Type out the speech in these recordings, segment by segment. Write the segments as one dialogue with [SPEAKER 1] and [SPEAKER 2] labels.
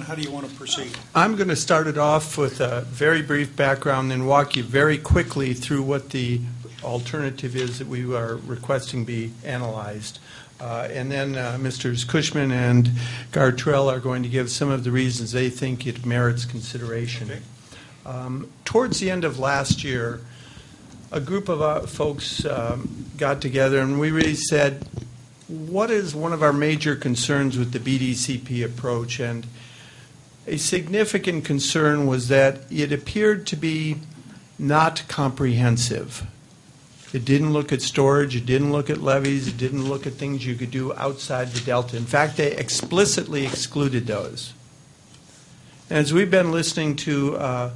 [SPEAKER 1] How do you want to proceed?
[SPEAKER 2] I'm going to start it off with a very brief background, then walk you very quickly through what the alternative is that we are requesting be analyzed. And then Mr. Cushman and Gartrell are going to give some of the reasons they think it merits consideration. Okay. Towards the end of last year, a group of folks got together and we really said, what is one of our major concerns with the BDCP approach? And a significant concern was that it appeared to be not comprehensive. It didn't look at storage, it didn't look at levees, it didn't look at things you could do outside the delta. In fact, they explicitly excluded those. And as we've been listening to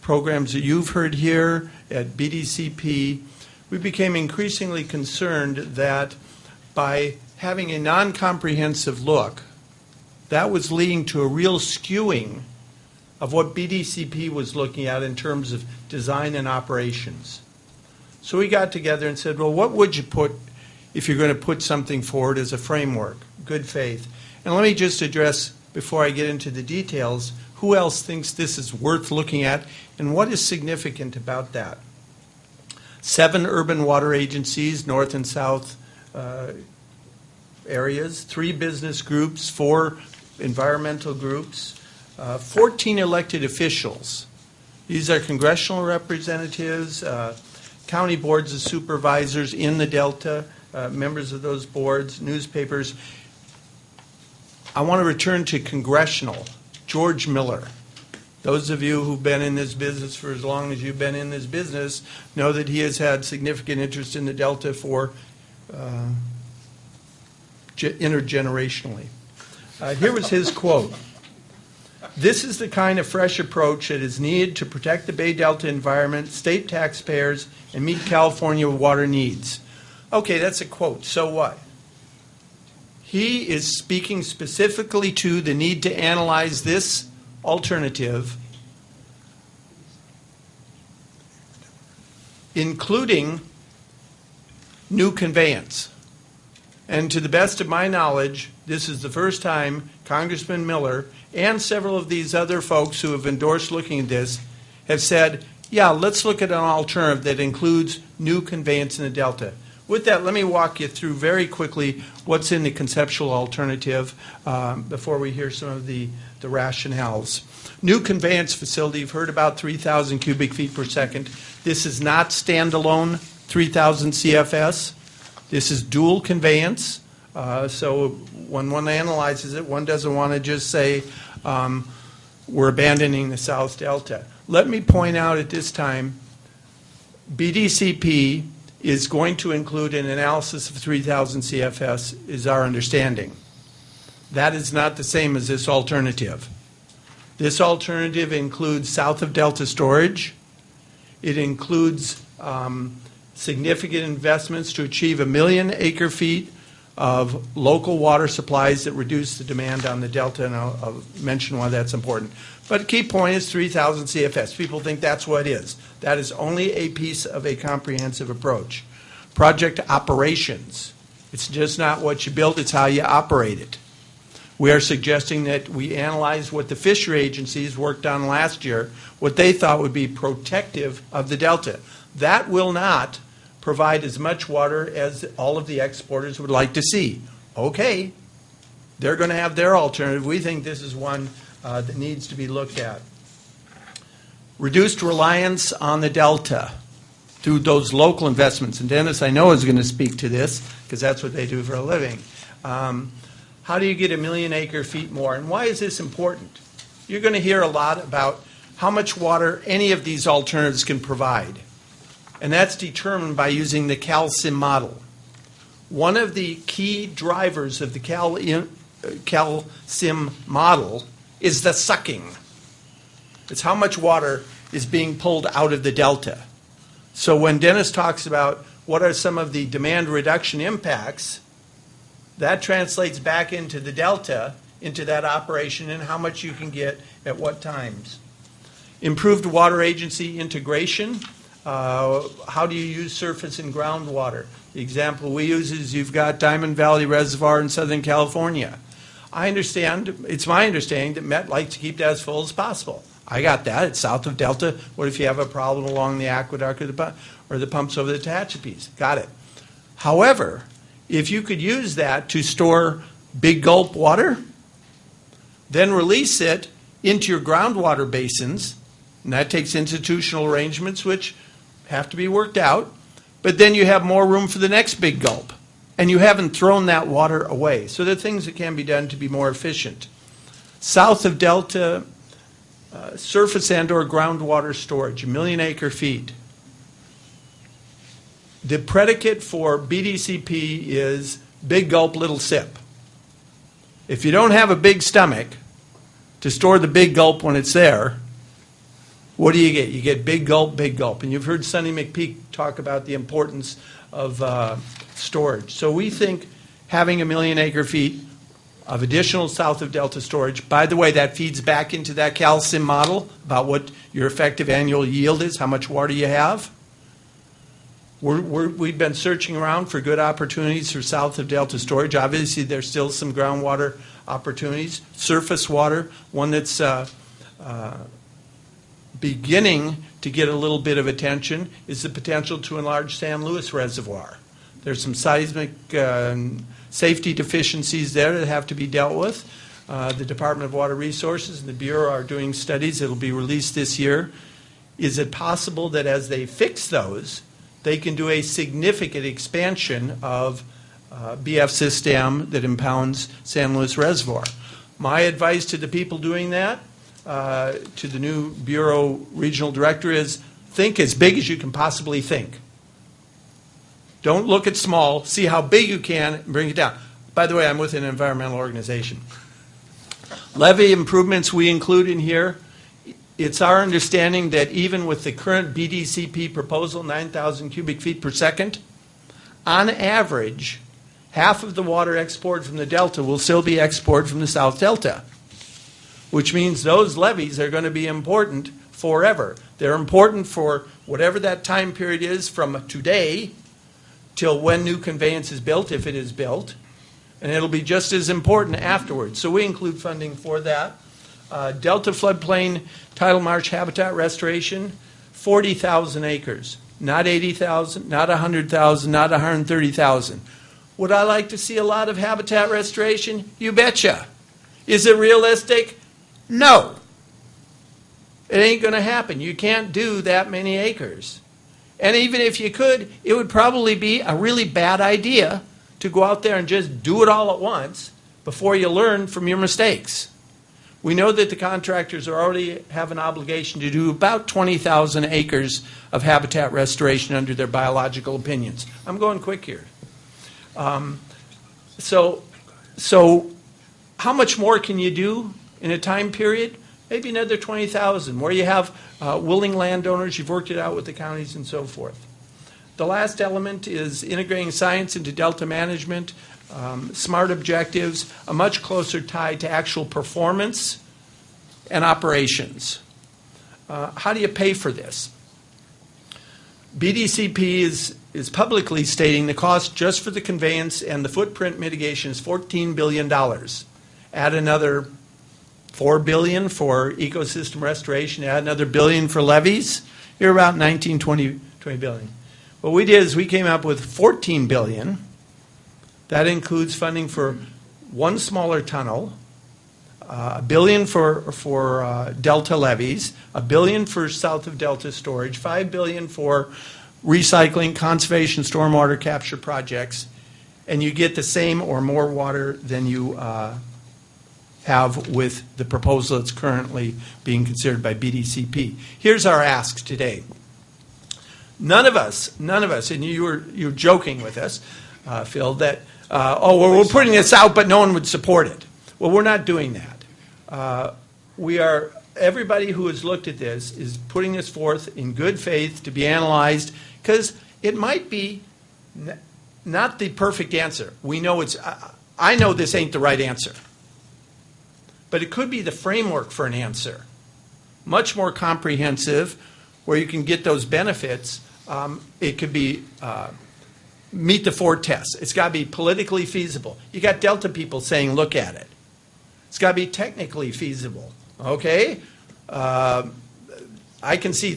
[SPEAKER 2] programs that you've heard here at BDCP, we became increasingly concerned that by having a non-comprehensive look, that was leading to a real skewing of what BDCP was looking at in terms of design and operations. So we got together and said, well, what would you put if you're going to put something forward as a framework? Good faith. And let me just address, before I get into the details, who else thinks this is worth looking at and what is significant about that? 7 urban water agencies, north and south areas, 3 business groups, 4 environmental groups, 14 elected officials. These are congressional representatives, county boards of supervisors in the Delta, members of those boards, newspapers. I want to return to congressional. George Miller. Those of you who've been in this business for as long as you've been in this business know that he has had significant interest in the Delta for intergenerationally. Here was his quote. This is the kind of fresh approach that is needed to protect the Bay Delta environment, state taxpayers, and meet California water needs. Okay, that's a quote. So what? He is speaking specifically to the need to analyze this alternative, including new conveyance. And to the best of my knowledge, this is the first time Congressman Miller and several of these other folks who have endorsed looking at this have said, yeah, let's look at an alternative that includes new conveyance in the Delta. With that, let me walk you through very quickly what's in the conceptual alternative before we hear some of the rationales. New conveyance facility, you've heard about 3,000 cubic feet per second. This is not standalone 3,000 CFS. This is dual conveyance. So when one analyzes it, one doesn't want to just say we're abandoning the South Delta. Let me point out at this time, BDCP is going to include an analysis of 3,000 CFS, is our understanding. That is not the same as this alternative. This alternative includes south of Delta storage. It includes significant investments to achieve 1 million acre feet of local water supplies that reduce the demand on the Delta, and I'll mention why that's important. But the key point is 3,000 CFS. People think that's what it is. That is only a piece of a comprehensive approach. Project operations. It's just not what you build, it's how you operate it. We are suggesting that we analyze what the fishery agencies worked on last year, what they thought would be protective of the Delta. That will not provide as much water as all of the exporters would like to see. Okay, they're going to have their alternative. We think this is one that needs to be looked at. Reduced reliance on the Delta through those local investments. And Dennis, I know, is going to speak to this because that's what they do for a living. How do you get 1 million acre feet more? And why is this important? You're going to hear a lot about how much water any of these alternatives can provide. And that's determined by using the CalSim model. One of the key drivers of the CalSim model is the sucking. It's how much water is being pulled out of the Delta. So when Dennis talks about what are some of the demand reduction impacts, that translates back into the Delta, into that operation, and how much you can get at what times. Improved water agency integration. How do you use surface and groundwater? The example we use is you've got Diamond Valley Reservoir in Southern California. I understand, it's my understanding that Met likes to keep that as full as possible. I got that. It's south of Delta. What if you have a problem along the aqueduct or the pumps over the Tehachapi's? Got it. However, if you could use that to store big gulp water, then release it into your groundwater basins, and that takes institutional arrangements which have to be worked out, but then you have more room for the next big gulp, and you haven't thrown that water away. So there are things that can be done to be more efficient. South of Delta, surface and or groundwater storage, 1 million acre feet. The predicate for BDCP is big gulp, little sip. If you don't have a big stomach to store the big gulp when it's there, what do you get? You get big gulp, big gulp. And you've heard Sonny McPeak talk about the importance of storage. So we think having 1 million acre feet of additional south of Delta storage, by the way, that feeds back into that calcium model about what your effective annual yield is, how much water you have. We've been searching around for good opportunities for south of Delta storage. Obviously, there's still some groundwater opportunities. Surface water, one that's beginning to get a little bit of attention, is the potential to enlarge San Luis Reservoir. There's some seismic safety deficiencies there that have to be dealt with. The Department of Water Resources and the Bureau are doing studies. It'll be released this year. Is it possible that as they fix those, they can do a significant expansion of BF system that impounds San Luis Reservoir? My advice to the people doing that, to the new Bureau Regional Director, is think as big as you can possibly think. Don't look at small. See how big you can and bring it down. By the way, I'm with an environmental organization. Levee improvements we include in here. It's our understanding that even with the current BDCP proposal, 9,000 cubic feet per second, on average, half of the water exported from the Delta will still be exported from the South Delta, which means those levees are going to be important forever. They're important for whatever that time period is from today till when new conveyance is built, if it is built, and it'll be just as important afterwards. So we include funding for that. Delta floodplain tidal marsh habitat restoration, 40,000 acres, not 80,000, not 100,000, not 130,000. Would I like to see a lot of habitat restoration? You betcha. Is it realistic? No. It ain't going to happen. You can't do that many acres. And even if you could, it would probably be a really bad idea to go out there and just do it all at once before you learn from your mistakes. We know that the contractors already have an obligation to do about 20,000 acres of habitat restoration under their biological opinions. I'm going quick here. So how much more can you do in a time period? Maybe another 20,000, where you have willing landowners, you've worked it out with the counties and so forth. The last element is integrating science into Delta management, smart objectives, a much closer tie to actual performance and operations. How do you pay for this? BDCP is publicly stating the cost just for the conveyance and the footprint mitigation is $14 billion. Add another $4 billion for ecosystem restoration, add another $1 billion for levees, you're about 19, 20 billion. What we did is we came up with $14 billion. That includes funding for one smaller tunnel, $1 billion for Delta levees, $1 billion for south of Delta storage, $5 billion for recycling, conservation, stormwater capture projects, and you get the same or more water than you have with the proposal that's currently being considered by BDCP. Here's our ask today. None of us, and you were joking with us, Phil, that, we're putting this out, but no one would support it. Well, we're not doing that. Everybody who has looked at this is putting this forth in good faith to be analyzed, because it might be not the perfect answer. We know I know this ain't the right answer. But it could be the framework for an answer, much more comprehensive, where you can get those benefits. It could be meet the four tests. It's got to be politically feasible. You got Delta people saying, look at it. It's got to be technically feasible, okay? I can see a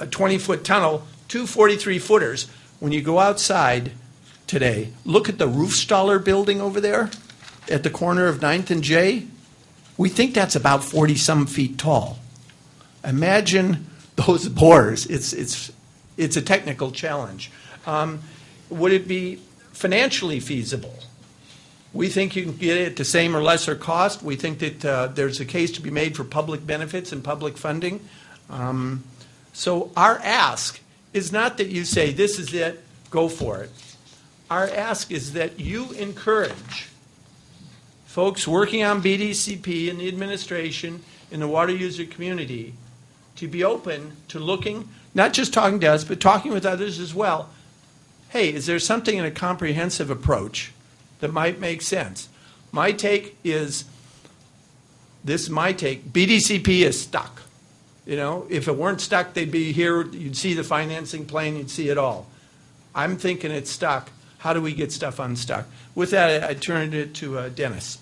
[SPEAKER 2] 20-foot tunnel, two 43-footers. When you go outside today, look at the Roofstaller building over there at the corner of 9th and J. We think that's about 40-some feet tall. Imagine those bores. It's a technical challenge. Would it be financially feasible? We think you can get it at the same or lesser cost. We think that there's a case to be made for public benefits and public funding. So our ask is not that you say, this is it, go for it. Our ask is that you encourage folks working on BDCP in the administration, in the water user community, to be open to looking, not just talking to us, but talking with others as well. Hey, is there something in a comprehensive approach that might make sense? My take is, this is my take, BDCP is stuck. You know, if it weren't stuck, they'd be here, you'd see the financing plan, you'd see it all. I'm thinking it's stuck. How do we get stuff unstuck? With that, I turn it to Dennis.